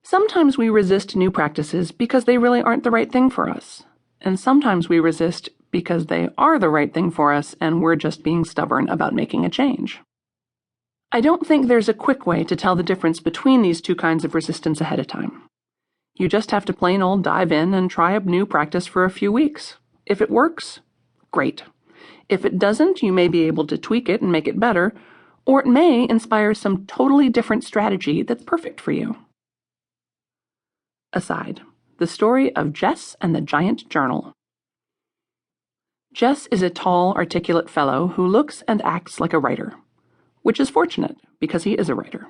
Sometimes we resist new practices because they really aren't the right thing for us. And sometimes we resist because they are the right thing for us and we're just being stubborn about making a change. I don't think there's a quick way to tell the difference between these two kinds of resistance ahead of time. You just have to plain old dive in and try a new practice for a few weeks. If it works, great. If it doesn't, you may be able to tweak it and make it better, or it may inspire some totally different strategy that's perfect for you. Aside, the story of Jess and the Giant Journal. Jess is a tall, articulate fellow who looks and acts like a writer, which is fortunate because he is a writer.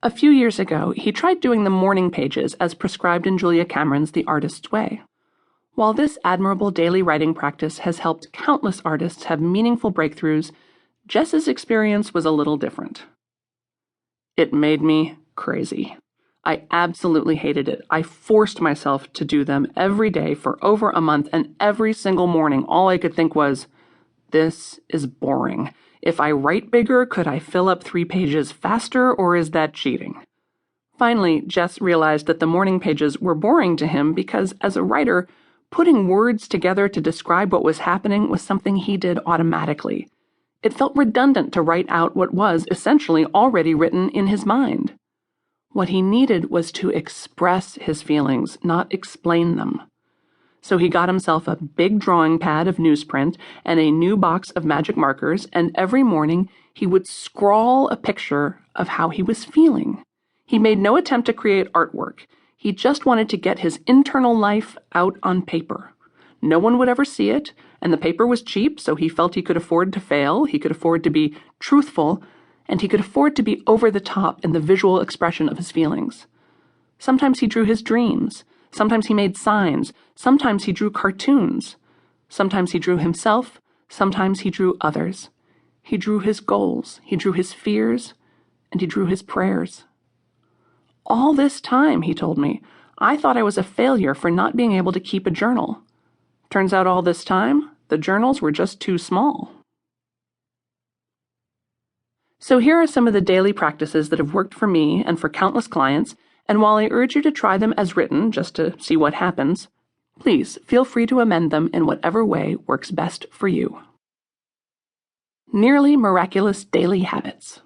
A few years ago, he tried doing the morning pages as prescribed in Julia Cameron's The Artist's Way. While this admirable daily writing practice has helped countless artists have meaningful breakthroughs, Jess's experience was a little different. It made me crazy. I absolutely hated it. I forced myself to do them every day for over a month, and every single morning all I could think was, this is boring. If I write bigger, could I fill up 3 pages faster, or is that cheating? Finally, Jess realized that the morning pages were boring to him because, as a writer, putting words together to describe what was happening was something he did automatically. It felt redundant to write out what was essentially already written in his mind. What he needed was to express his feelings, not explain them. So he got himself a big drawing pad of newsprint and a new box of magic markers, and every morning he would scrawl a picture of how he was feeling. He made no attempt to create artwork. He just wanted to get his internal life out on paper. No one would ever see it, and the paper was cheap, so he felt he could afford to fail, he could afford to be truthful, and he could afford to be over the top in the visual expression of his feelings. Sometimes he drew his dreams. Sometimes he made signs. Sometimes he drew cartoons. Sometimes he drew himself. Sometimes he drew others. He drew his goals. He drew his fears. And he drew his prayers. All this time, he told me, I thought I was a failure for not being able to keep a journal. Turns out all this time, the journals were just too small. So here are some of the daily practices that have worked for me and for countless clients, and while I urge you to try them as written just to see what happens, please feel free to amend them in whatever way works best for you. Nearly miraculous daily habits.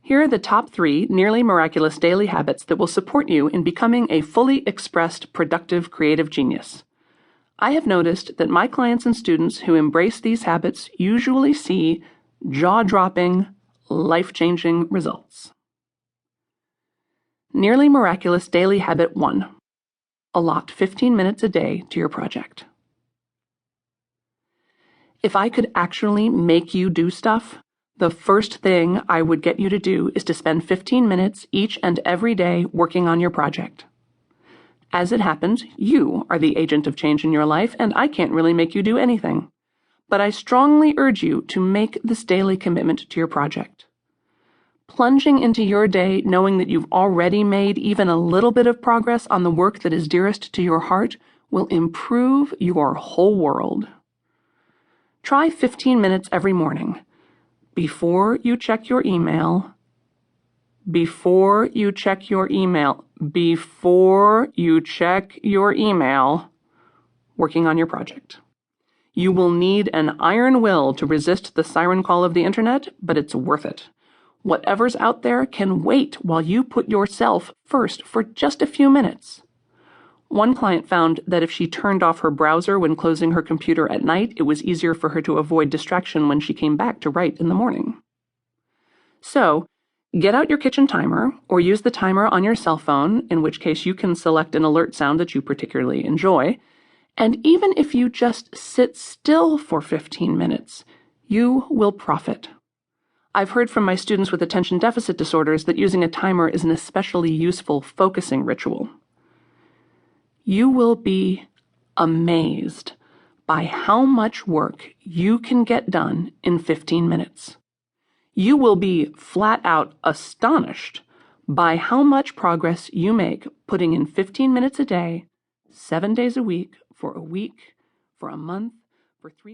Here are the top 3 nearly miraculous daily habits that will support you in becoming a fully expressed, productive, creative genius. I have noticed that my clients and students who embrace these habits usually see jaw-dropping, life-changing results. Nearly miraculous daily habit 1. Allot 15 minutes a day to your project. If I could actually make you do stuff, the first thing I would get you to do is to spend 15 minutes each and every day working on your project. As it happens, you are the agent of change in your life, and I can't really make you do anything. But I strongly urge you to make this daily commitment to your project. Plunging into your day knowing that you've already made even a little bit of progress on the work that is dearest to your heart will improve your whole world. Try 15 minutes every morning. Before you check your email, before you check your email, working on your project. You will need an iron will to resist the siren call of the internet, but it's worth it. Whatever's out there can wait while you put yourself first for just a few minutes. One client found that if she turned off her browser when closing her computer at night, it was easier for her to avoid distraction when she came back to write in the morning. So, get out your kitchen timer, or use the timer on your cell phone, in which case you can select an alert sound that you particularly enjoy, and even if you just sit still for 15 minutes, you will profit. I've heard from my students with attention deficit disorders that using a timer is an especially useful focusing ritual. You will be amazed by how much work you can get done in 15 minutes. You will be flat out astonished by how much progress you make putting in 15 minutes a day, 7 days a week, for a month, for 3